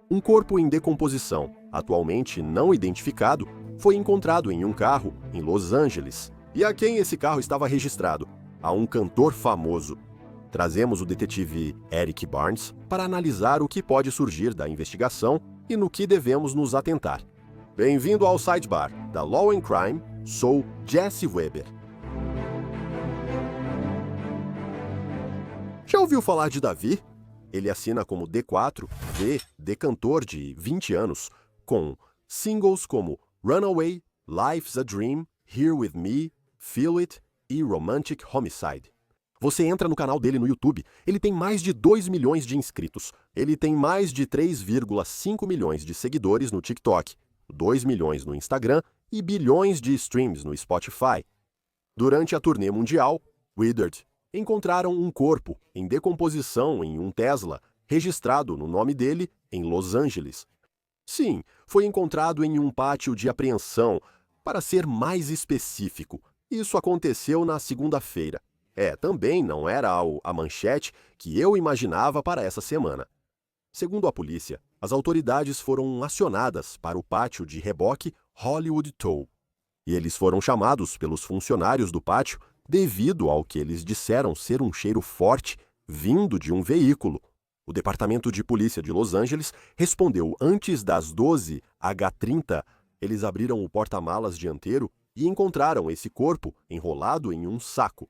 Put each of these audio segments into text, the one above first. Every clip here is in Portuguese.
Um corpo em decomposição, atualmente não identificado, foi encontrado em um carro em Los Angeles. E a quem esse carro estava registrado? A um cantor famoso. Trazemos o detetive Eric Barnes para analisar o que pode surgir da investigação e no que devemos nos atentar. Bem-vindo ao Sidebar da Law and Crime. Sou Jesse Weber. Já ouviu falar de Davi? Ele assina como D4, cantor de 20 anos, com singles como Runaway, Life's a Dream, Here With Me, Feel It e Romantic Homicide. Você entra no canal dele no YouTube, ele tem mais de 2 milhões de inscritos. Ele tem mais de 3,5 milhões de seguidores no TikTok, 2 milhões no Instagram e bilhões de streams no Spotify. Durante a turnê mundial, Withered encontraram um corpo em decomposição em um Tesla, registrado no nome dele em Los Angeles. Sim, foi encontrado em um pátio de apreensão. Para ser mais específico, isso aconteceu na segunda-feira. Também não era a manchete que eu imaginava para essa semana. Segundo a polícia, as autoridades foram acionadas para o pátio de reboque Hollywood Tow. E eles foram chamados pelos funcionários do pátio devido ao que eles disseram ser um cheiro forte vindo de um veículo. O Departamento de Polícia de Los Angeles respondeu antes das 12h30. Eles abriram o porta-malas dianteiro e encontraram esse corpo enrolado em um saco.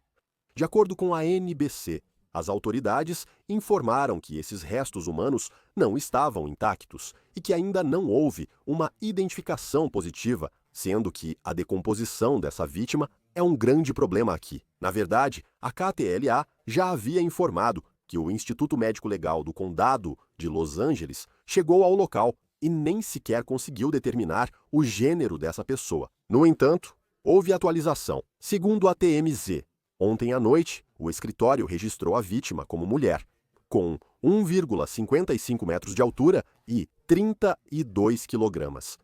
De acordo com a NBC, as autoridades informaram que esses restos humanos não estavam intactos e que ainda não houve uma identificação positiva, sendo que a decomposição dessa vítima é um grande problema aqui. Na verdade, a KTLA já havia informado que o Instituto Médico Legal do Condado de Los Angeles chegou ao local e nem sequer conseguiu determinar o gênero dessa pessoa. No entanto, houve atualização. Segundo a TMZ, ontem à noite, o escritório registrou a vítima como mulher, com 1,55 metros de altura e 32 quilogramas.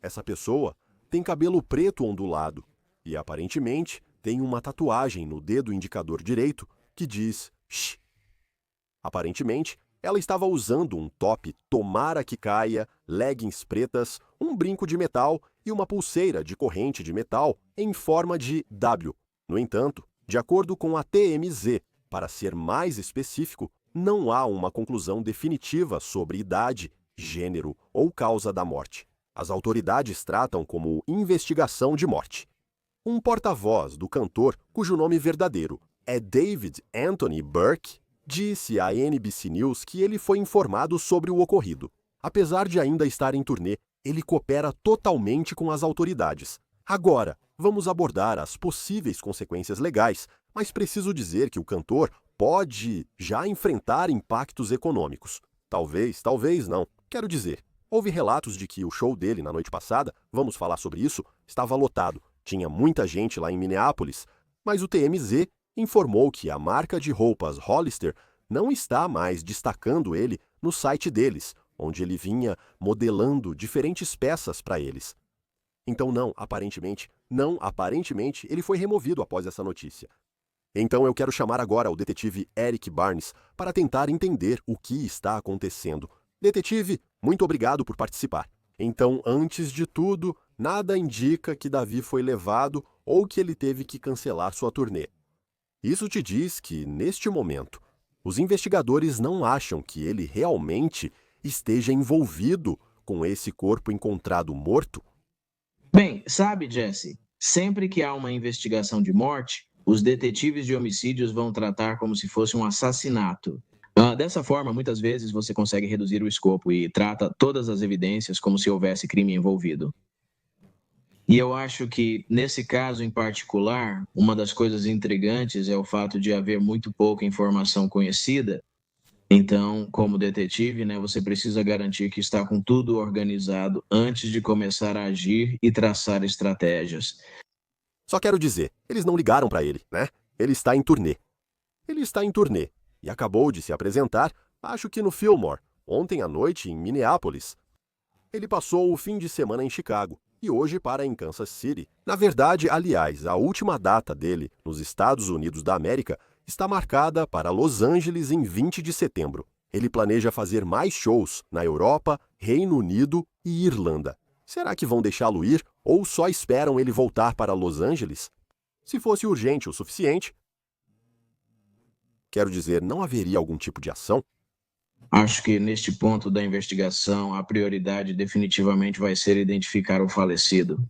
Essa pessoa tem cabelo preto ondulado e, aparentemente, tem uma tatuagem no dedo indicador direito que diz "Shh". Aparentemente, ela estava usando um top tomara que caia, leggings pretas, um brinco de metal e uma pulseira de corrente de metal em forma de W. No entanto, de acordo com a TMZ, para ser mais específico, não há uma conclusão definitiva sobre idade, gênero ou causa da morte. As autoridades tratam como investigação de morte. Um porta-voz do cantor, cujo nome verdadeiro é David Anthony Burke, disse à NBC News que ele foi informado sobre o ocorrido. Apesar de ainda estar em turnê, ele coopera totalmente com as autoridades. Agora, vamos abordar as possíveis consequências legais, mas preciso dizer que o cantor pode já enfrentar impactos econômicos. Talvez não. Quero dizer, houve relatos de que o show dele na noite passada, vamos falar sobre isso, estava lotado. Tinha muita gente lá em Minneapolis, mas o TMZ informou que a marca de roupas Hollister não está mais destacando ele no site deles, onde ele vinha modelando diferentes peças para eles. Então aparentemente, ele foi removido após essa notícia. Então eu quero chamar agora o detetive Eric Barnes para tentar entender o que está acontecendo. Detetive, muito obrigado por participar. Então, antes de tudo, nada indica que Davi foi levado ou que ele teve que cancelar sua turnê. Isso te diz que, neste momento, os investigadores não acham que ele realmente esteja envolvido com esse corpo encontrado morto? Bem, sabe, Jesse, sempre que há uma investigação de morte, os detetives de homicídios vão tratar como se fosse um assassinato. Dessa forma, muitas vezes você consegue reduzir o escopo e trata todas as evidências como se houvesse crime envolvido. E eu acho que, nesse caso em particular, uma das coisas intrigantes é o fato de haver muito pouca informação conhecida. Então, como detetive, você precisa garantir que está com tudo organizado antes de começar a agir e traçar estratégias. Só quero dizer, eles não ligaram para ele, né? Ele está em turnê. E acabou de se apresentar, acho que no Fillmore, ontem à noite em Minneapolis. Ele passou o fim de semana em Chicago e hoje para em Kansas City. Na verdade, aliás, a última data dele nos Estados Unidos da América está marcada para Los Angeles em 20 de setembro. Ele planeja fazer mais shows na Europa, Reino Unido e Irlanda. Será que vão deixá-lo ir ou só esperam ele voltar para Los Angeles? Se fosse urgente o suficiente, quero dizer, não haveria algum tipo de ação? Acho que neste ponto da investigação, a prioridade definitivamente vai ser identificar o falecido.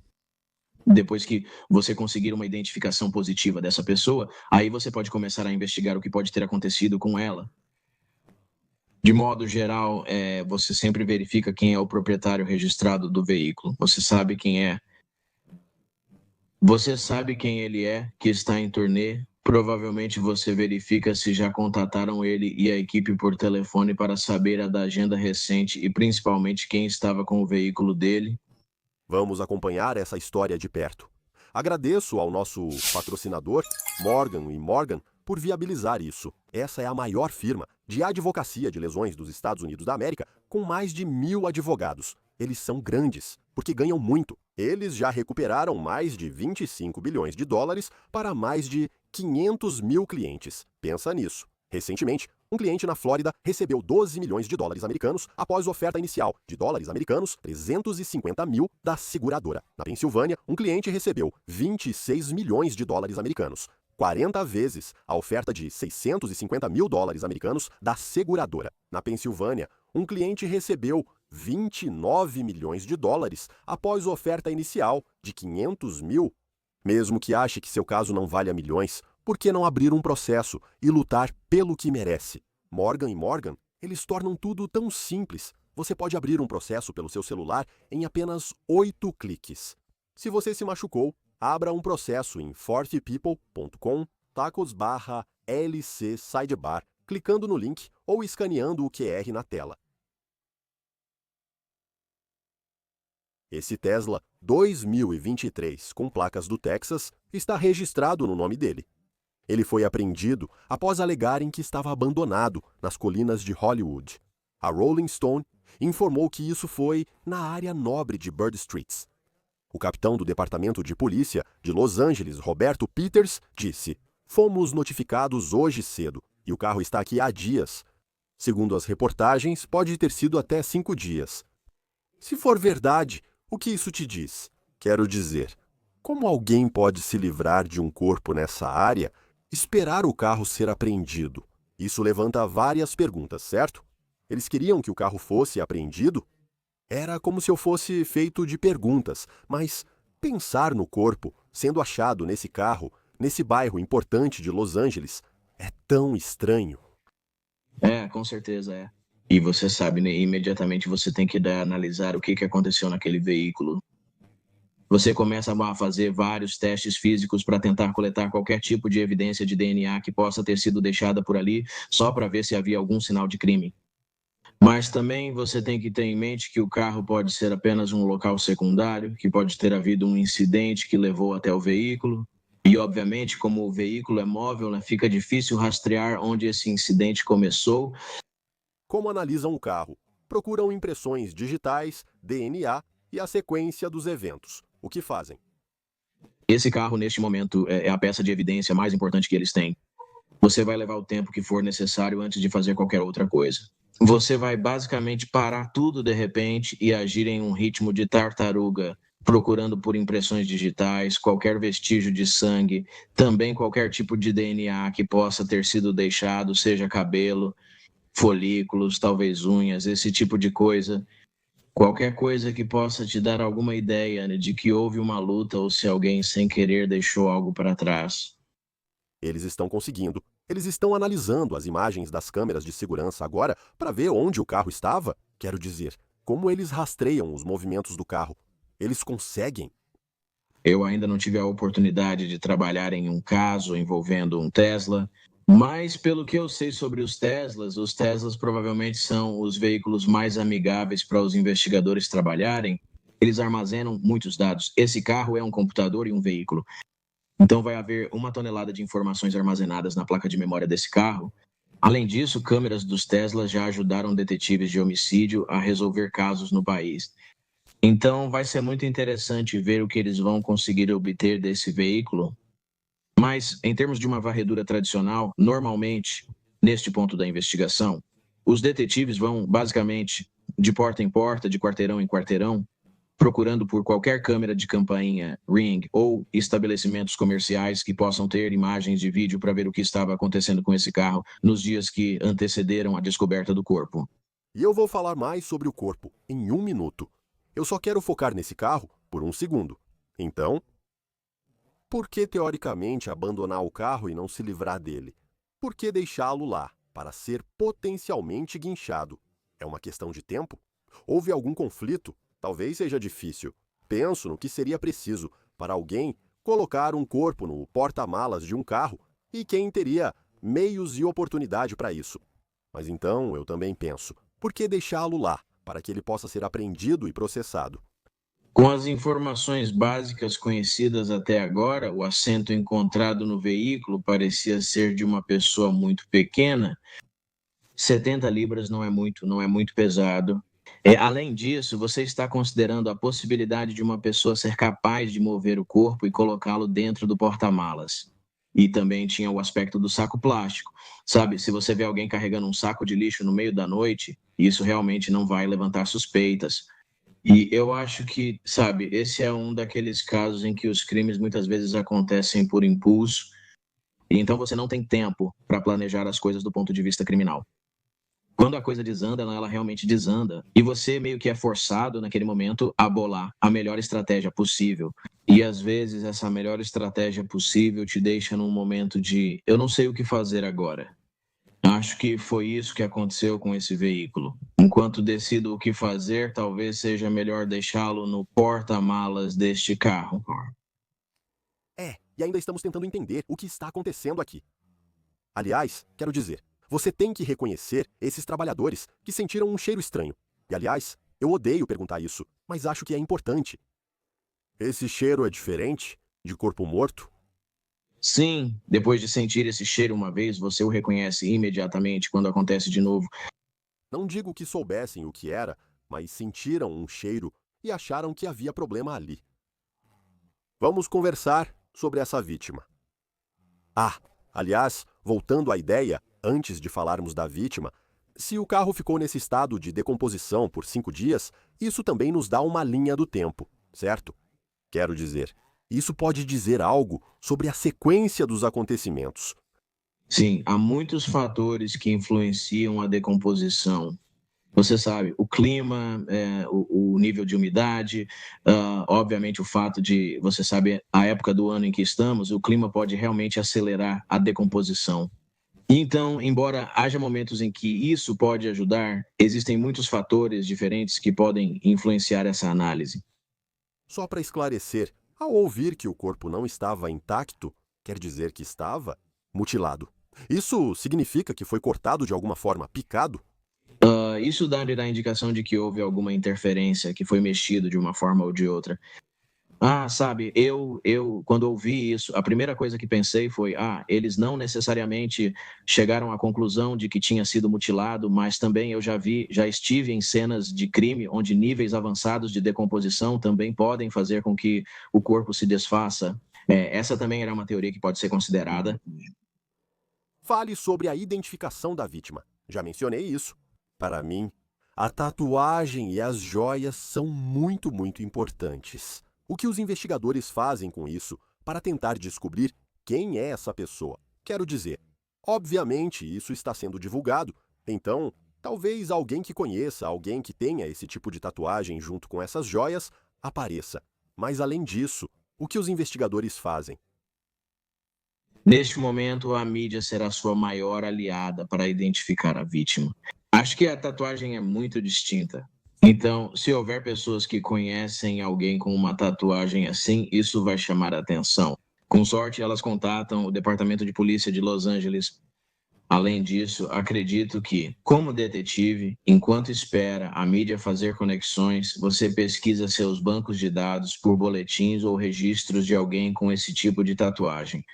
Depois que você conseguir uma identificação positiva dessa pessoa, aí você pode começar a investigar o que pode ter acontecido com ela. De modo geral, você sempre verifica quem é o proprietário registrado do veículo. Você sabe quem é. Você sabe quem ele é, que está em turnê. Provavelmente você verifica se já contataram ele e a equipe por telefone para saber a da agenda recente e principalmente quem estava com o veículo dele. Vamos acompanhar essa história de perto. Agradeço ao nosso patrocinador, Morgan & Morgan, por viabilizar isso. Essa é a maior firma de advocacia de lesões dos Estados Unidos da América, com mais de 1.000 advogados. Eles são grandes, porque ganham muito. Eles já recuperaram mais de 25 bilhões de dólares para mais de 500 mil clientes. Pensa nisso. Recentemente, um cliente na Flórida recebeu 12 milhões de dólares americanos após oferta inicial de dólares americanos 350 mil da seguradora. Na Pensilvânia, um cliente recebeu 26 milhões de dólares americanos, 40 vezes a oferta de 650 mil dólares americanos da seguradora. Na Pensilvânia, um cliente recebeu 29 milhões de dólares após oferta inicial de 500 mil. Mesmo que ache que seu caso não valha milhões, por que não abrir um processo e lutar pelo que merece? Morgan & Morgan, eles tornam tudo tão simples. Você pode abrir um processo pelo seu celular em apenas 8 cliques. Se você se machucou, abra um processo em fortepeople.com/LC Sidebar, clicando no link ou escaneando o QR na tela. Esse Tesla 2023, com placas do Texas, está registrado no nome dele. Ele foi apreendido após alegarem que estava abandonado nas colinas de Hollywood. A Rolling Stone informou que isso foi na área nobre de Bird Streets. O capitão do Departamento de Polícia de Los Angeles, Roberto Peters, disse: "Fomos notificados hoje cedo e o carro está aqui há dias. Segundo as reportagens, pode ter sido até 5 dias. Se for verdade, o que isso te diz? Quero dizer, como alguém pode se livrar de um corpo nessa área, esperar o carro ser apreendido? Isso levanta várias perguntas, certo? Eles queriam que o carro fosse apreendido? Era como se eu fosse feito de perguntas, mas pensar no corpo sendo achado nesse carro, nesse bairro importante de Los Angeles, é tão estranho." Com certeza é. E você sabe, né, imediatamente você tem que analisar o que aconteceu naquele veículo. Você começa a fazer vários testes físicos para tentar coletar qualquer tipo de evidência de DNA que possa ter sido deixada por ali, só para ver se havia algum sinal de crime. Mas também você tem que ter em mente que o carro pode ser apenas um local secundário, que pode ter havido um incidente que levou até o veículo. E, obviamente, como o veículo é móvel, né, fica difícil rastrear onde esse incidente começou. Como analisam o carro? Procuram impressões digitais, DNA e a sequência dos eventos. O que fazem? Esse carro, neste momento, é a peça de evidência mais importante que eles têm. Você vai levar o tempo que for necessário antes de fazer qualquer outra coisa. Você vai basicamente parar tudo de repente e agir em um ritmo de tartaruga, procurando por impressões digitais, qualquer vestígio de sangue, também qualquer tipo de DNA que possa ter sido deixado, seja cabelo, folículos, talvez unhas, esse tipo de coisa. Qualquer coisa que possa te dar alguma ideia, né, de que houve uma luta ou se alguém sem querer deixou algo para trás. Eles estão conseguindo. Eles estão analisando as imagens das câmeras de segurança agora para ver onde o carro estava. Quero dizer, como eles rastreiam os movimentos do carro. Eles conseguem. Eu ainda não tive a oportunidade de trabalhar em um caso envolvendo um Tesla, mas pelo que eu sei sobre os Teslas provavelmente são os veículos mais amigáveis para os investigadores trabalharem. Eles armazenam muitos dados. Esse carro é um computador e um veículo. Então vai haver 1 tonelada de informações armazenadas na placa de memória desse carro. Além disso, câmeras dos Teslas já ajudaram detetives de homicídio a resolver casos no país. Então vai ser muito interessante ver o que eles vão conseguir obter desse veículo. Mas, em termos de uma varredura tradicional, normalmente, neste ponto da investigação, os detetives vão basicamente de porta em porta, de quarteirão em quarteirão, procurando por qualquer câmera de campainha Ring ou estabelecimentos comerciais que possam ter imagens de vídeo para ver o que estava acontecendo com esse carro nos dias que antecederam a descoberta do corpo. E eu vou falar mais sobre o corpo em 1 minuto. Eu só quero focar nesse carro por 1 segundo. Então, por que teoricamente abandonar o carro e não se livrar dele? Por que deixá-lo lá, para ser potencialmente guinchado? É uma questão de tempo? Houve algum conflito? Talvez seja difícil. Penso no que seria preciso para alguém colocar um corpo no porta-malas de um carro e quem teria meios e oportunidade para isso. Mas então eu também penso, por que deixá-lo lá, para que ele possa ser apreendido e processado? Com as informações básicas conhecidas até agora, o assento encontrado no veículo parecia ser de uma pessoa muito pequena. 70 libras não é muito pesado. Além disso, você está considerando a possibilidade de uma pessoa ser capaz de mover o corpo e colocá-lo dentro do porta-malas. E também tinha o aspecto do saco plástico. Sabe, se você vê alguém carregando um saco de lixo no meio da noite, isso realmente não vai levantar suspeitas. E eu acho que, sabe, esse é um daqueles casos em que os crimes muitas vezes acontecem por impulso, e então você não tem tempo para planejar as coisas do ponto de vista criminal. Quando a coisa desanda, ela realmente desanda. E você meio que é forçado naquele momento a bolar a melhor estratégia possível. E às vezes essa melhor estratégia possível te deixa num momento de eu não sei o que fazer agora. Acho que foi isso que aconteceu com esse veículo. Enquanto decido o que fazer, talvez seja melhor deixá-lo no porta-malas deste carro. E ainda estamos tentando entender o que está acontecendo aqui. Aliás, quero dizer, você tem que reconhecer esses trabalhadores que sentiram um cheiro estranho. E aliás, eu odeio perguntar isso, mas acho que é importante. Esse cheiro é diferente de corpo morto? Sim, depois de sentir esse cheiro uma vez, você o reconhece imediatamente quando acontece de novo. Não digo que soubessem o que era, mas sentiram um cheiro e acharam que havia problema ali. Vamos conversar sobre essa vítima. Aliás, voltando à ideia, antes de falarmos da vítima, se o carro ficou nesse estado de decomposição por 5 dias, isso também nos dá uma linha do tempo, certo? Quero dizer, isso pode dizer algo sobre a sequência dos acontecimentos. Sim, há muitos fatores que influenciam a decomposição. Você sabe, o clima, o nível de umidade, obviamente o fato de, você sabe, a época do ano em que estamos, o clima pode realmente acelerar a decomposição. Então, embora haja momentos em que isso pode ajudar, existem muitos fatores diferentes que podem influenciar essa análise. Só para esclarecer, ao ouvir que o corpo não estava intacto, quer dizer que estava mutilado. Isso significa que foi cortado de alguma forma, picado? Isso dá a indicação de que houve alguma interferência, que foi mexido de uma forma ou de outra. Sabe, quando ouvi isso, a primeira coisa que pensei foi, eles não necessariamente chegaram à conclusão de que tinha sido mutilado, mas também já estive em cenas de crime onde níveis avançados de decomposição também podem fazer com que o corpo se desfaça. Essa também era uma teoria que pode ser considerada. Fale sobre a identificação da vítima. Já mencionei isso. Para mim, a tatuagem e as joias são muito importantes. O que os investigadores fazem com isso para tentar descobrir quem é essa pessoa? Quero dizer, obviamente isso está sendo divulgado, então talvez alguém que conheça, alguém que tenha esse tipo de tatuagem junto com essas joias, apareça. Mas além disso, o que os investigadores fazem? Neste momento, a mídia será sua maior aliada para identificar a vítima. Acho que a tatuagem é muito distinta. Então, se houver pessoas que conhecem alguém com uma tatuagem assim, isso vai chamar a atenção. Com sorte, elas contatam o Departamento de Polícia de Los Angeles. Além disso, acredito que, como detetive, enquanto espera a mídia fazer conexões, você pesquisa seus bancos de dados por boletins ou registros de alguém com esse tipo de tatuagem.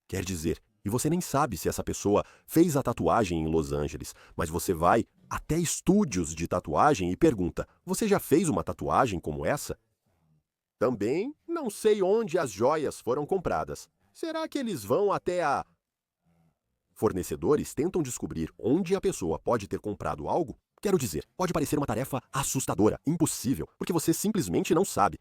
Quer dizer, e você nem sabe se essa pessoa fez a tatuagem em Los Angeles, mas você vai até estúdios de tatuagem e pergunta: você já fez uma tatuagem como essa? Também não sei onde as joias foram compradas. Será que eles vão até a Fornecedores tentam descobrir onde a pessoa pode ter comprado algo. Quero dizer, pode parecer uma tarefa assustadora, impossível, porque você simplesmente não sabe.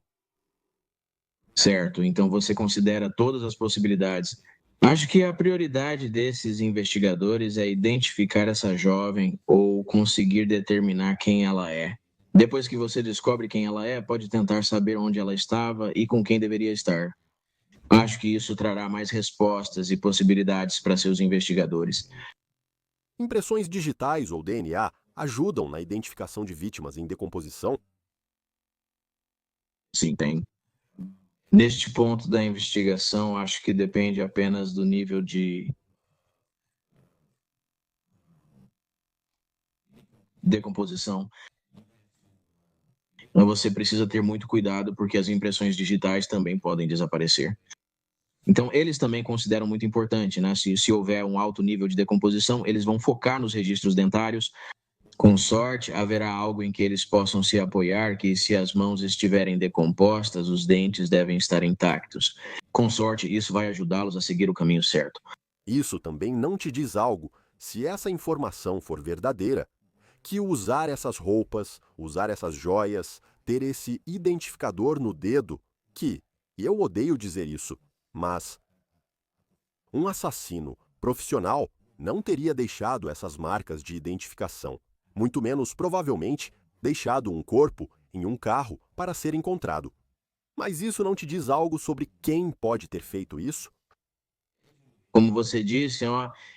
Certo, então você considera todas as possibilidades. Acho que a prioridade desses investigadores é identificar essa jovem ou conseguir determinar quem ela é. Depois que você descobre quem ela é, pode tentar saber onde ela estava e com quem deveria estar. Acho que isso trará mais respostas e possibilidades para seus investigadores. Impressões digitais ou DNA ajudam na identificação de vítimas em decomposição. Sim, tem. Neste ponto da investigação, acho que depende apenas do nível de decomposição. Mas você precisa ter muito cuidado porque as impressões digitais também podem desaparecer. Então, eles também consideram muito importante, né? Se houver um alto nível de decomposição, eles vão focar nos registros dentários. Com sorte, haverá algo em que eles possam se apoiar, que se as mãos estiverem decompostas, os dentes devem estar intactos. Com sorte, isso vai ajudá-los a seguir o caminho certo. Isso também não te diz algo, se essa informação for verdadeira, que usar essas roupas, usar essas joias, ter esse identificador no dedo, e eu odeio dizer isso, mas um assassino profissional não teria deixado essas marcas de identificação, muito menos provavelmente deixado um corpo em um carro para ser encontrado. Mas isso não te diz algo sobre quem pode ter feito isso? Como você disse,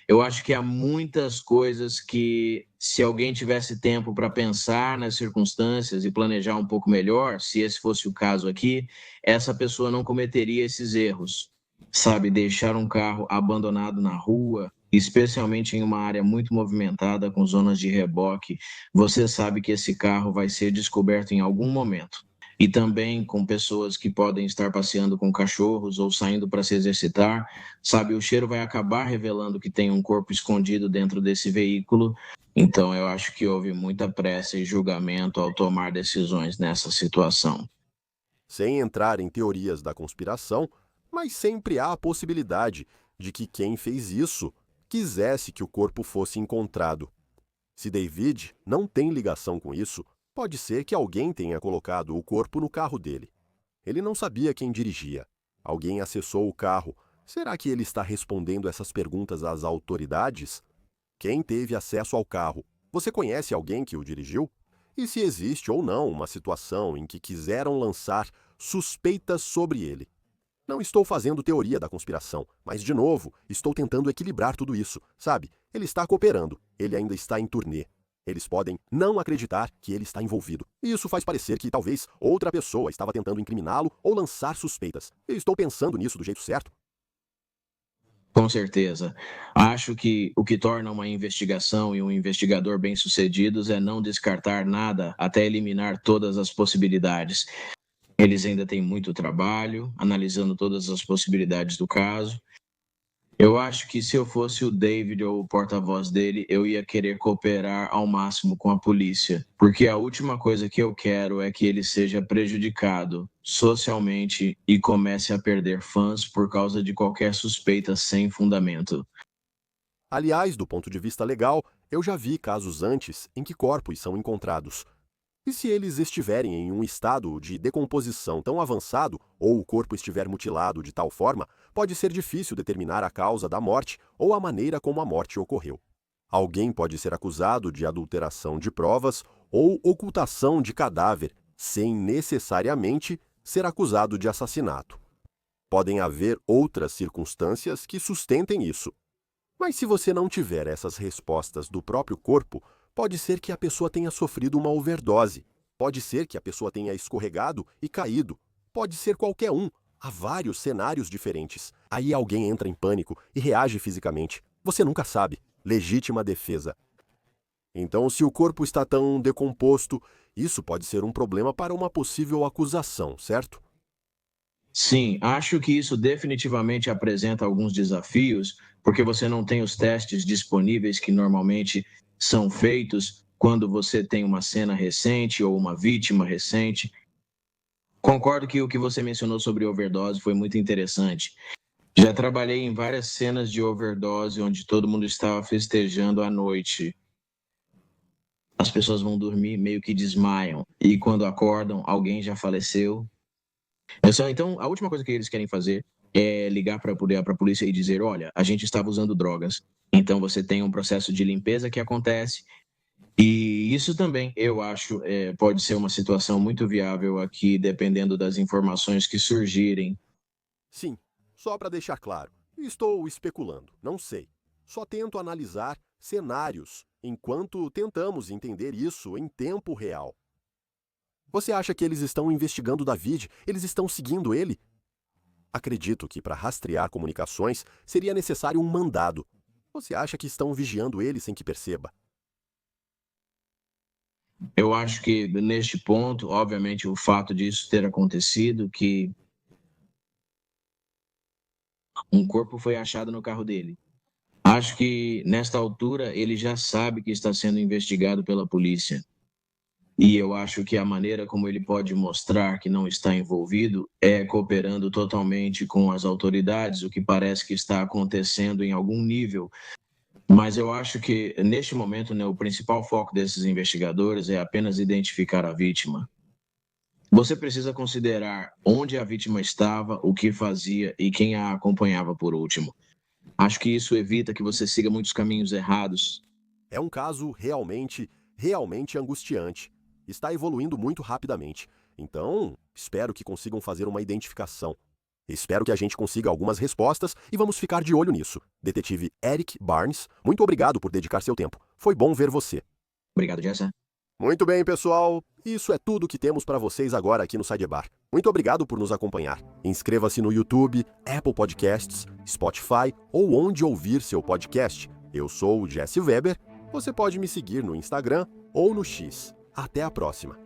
eu acho que há muitas coisas que, se alguém tivesse tempo para pensar nas circunstâncias e planejar um pouco melhor, se esse fosse o caso aqui, essa pessoa não cometeria esses erros. Sabe, deixar um carro abandonado na rua, especialmente em uma área muito movimentada com zonas de reboque, você sabe que esse carro vai ser descoberto em algum momento. E também com pessoas que podem estar passeando com cachorros ou saindo para se exercitar, sabe, o cheiro vai acabar revelando que tem um corpo escondido dentro desse veículo. Então, eu acho que houve muita pressa e julgamento ao tomar decisões nessa situação. Sem entrar em teorias da conspiração, mas sempre há a possibilidade de que quem fez isso quisesse que o corpo fosse encontrado. Se David não tem ligação com isso, pode ser que alguém tenha colocado o corpo no carro dele. Ele não sabia quem dirigia. Alguém acessou o carro. Será que ele está respondendo essas perguntas às autoridades? Quem teve acesso ao carro? Você conhece alguém que o dirigiu? E se existe ou não uma situação em que quiseram lançar suspeitas sobre ele? Não estou fazendo teoria da conspiração, mas, de novo, estou tentando equilibrar tudo isso, sabe? Ele está cooperando, ele ainda está em turnê. Eles podem não acreditar que ele está envolvido. E isso faz parecer que talvez outra pessoa estava tentando incriminá-lo ou lançar suspeitas. Eu estou pensando nisso do jeito certo? Com certeza. Acho que o que torna uma investigação e um investigador bem-sucedidos é não descartar nada até eliminar todas as possibilidades. Eles ainda têm muito trabalho, analisando todas as possibilidades do caso. Eu acho que se eu fosse o David ou o porta-voz dele, eu ia querer cooperar ao máximo com a polícia, porque a última coisa que eu quero é que ele seja prejudicado socialmente e comece a perder fãs por causa de qualquer suspeita sem fundamento. Aliás, do ponto de vista legal, eu já vi casos antes em que corpos são encontrados. E se eles estiverem em um estado de decomposição tão avançado ou o corpo estiver mutilado de tal forma, pode ser difícil determinar a causa da morte ou a maneira como a morte ocorreu. Alguém pode ser acusado de adulteração de provas ou ocultação de cadáver, sem necessariamente ser acusado de assassinato. Podem haver outras circunstâncias que sustentem isso. Mas se você não tiver essas respostas do próprio corpo, pode ser que a pessoa tenha sofrido uma overdose. Pode ser que a pessoa tenha escorregado e caído. Pode ser qualquer um. Há vários cenários diferentes. Aí alguém entra em pânico e reage fisicamente. Você nunca sabe. Legítima defesa. Então, se o corpo está tão decomposto, isso pode ser um problema para uma possível acusação, certo? Sim, acho que isso definitivamente apresenta alguns desafios, porque você não tem os testes disponíveis que normalmente são feitos quando você tem uma cena recente ou uma vítima recente. Concordo que o que você mencionou sobre overdose foi muito interessante. Já trabalhei em várias cenas de overdose onde todo mundo estava festejando à noite. As pessoas vão dormir, meio que desmaiam. E quando acordam, alguém já faleceu. Então, a última coisa que eles querem fazer é ligar para a polícia e dizer: olha, a gente estava usando drogas. Então, você tem um processo de limpeza que acontece. E isso também, eu acho, pode ser uma situação muito viável aqui, dependendo das informações que surgirem. Sim, só para deixar claro, estou especulando, não sei. Só tento analisar cenários enquanto tentamos entender isso em tempo real. Você acha que eles estão investigando David? Eles estão seguindo ele? Acredito que para rastrear comunicações seria necessário um mandado. Você acha que estão vigiando ele sem que perceba? Eu acho que neste ponto, obviamente, o fato disso ter acontecido, que um corpo foi achado no carro dele. Acho que nesta altura ele já sabe que está sendo investigado pela polícia. E eu acho que a maneira como ele pode mostrar que não está envolvido é cooperando totalmente com as autoridades, o que parece que está acontecendo em algum nível. Mas eu acho que neste momento, né, o principal foco desses investigadores é apenas identificar a vítima. Você precisa considerar onde a vítima estava, o que fazia e quem a acompanhava por último. Acho que isso evita que você siga muitos caminhos errados. É um caso realmente angustiante. Está evoluindo muito rapidamente. Então, espero que consigam fazer uma identificação. Espero que a gente consiga algumas respostas e vamos ficar de olho nisso. Detetive Eric Barnes, muito obrigado por dedicar seu tempo. Foi bom ver você. Obrigado, Jessa. Muito bem, pessoal. Isso é tudo que temos para vocês agora aqui no Sidebar. Muito obrigado por nos acompanhar. Inscreva-se no YouTube, Apple Podcasts, Spotify ou onde ouvir seu podcast. Eu sou o Jesse Weber. Você pode me seguir no Instagram ou no X. Até a próxima.